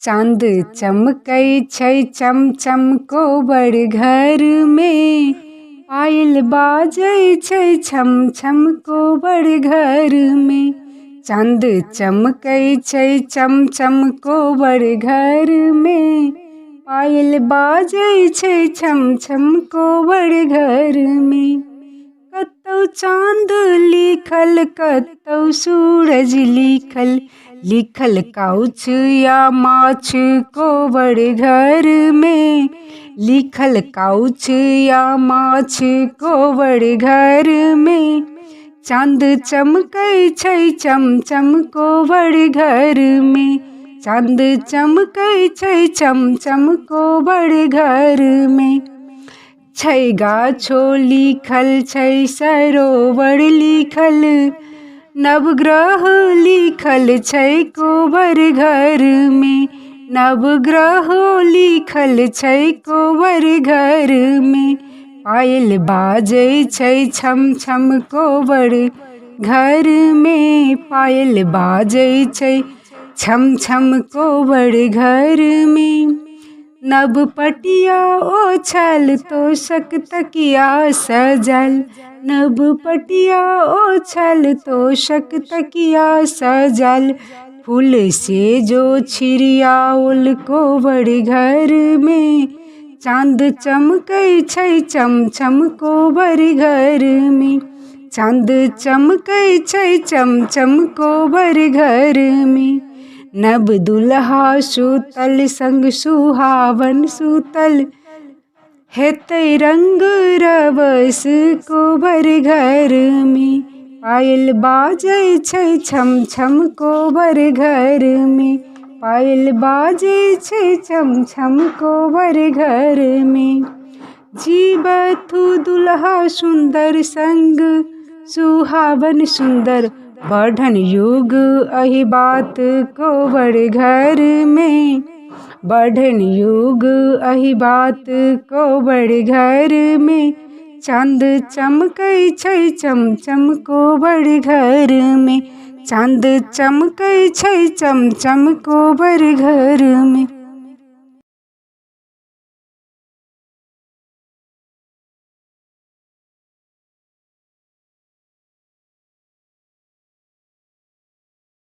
चाँद चमकै छै चम चम कोबर घर में, पायल बाजै छै छम छम कोबर घर में। चाँद चमकै छै चम चम कोबर घर में, पायल बाजै छै छम छम कोबर घर में। कतौ चाँद लिखल कतौ सूरज लिखल, लिखल काउछ या माछ कोबर घर में, लिखल काउछ या माछ कोबर घर में। चाँद चमकै छै चम चम कोबर घर में, चाँद चमकै छै चम चम कोबर घर में। छै गाछो लिखल छै सरोवर लिखल, नवग्रह लिखल छै कोबर घर में, नवग्रह लिखल छै कोबर घर में। पायल बाजै छै छम छम कोबर घर में, पायल बाजै छै छम छम कोबर घर में। नभ पटिया ओछल तोशक तकिया सजल, नभ पटिया ओछल तोशक तकिया सजल। फूल से जो छिड़ियाओल कोबर घर में, चाँद चमकै छै चम चम कोबर घर में, चाँद चमकै छै चम चम कोबर घर में। नव दुल्हा सूतल संग सुहावन सूतल, हेतै रंग रवस कोबर घर में। पायल बाजै छै छम छम कोबर घर में, पायल बाजै छै छम छम कोबर घर में। जीवथु दुल्हा सुंदर संग सुहावन सुंदर, बढ़न युग अहि बात कोबर घर में, बढ़न युग अहि बात कोबर घर में। चाँद चमकै छै चम चम कोबर घर में, चाँद चमकै छै चम चम कोबर घर में।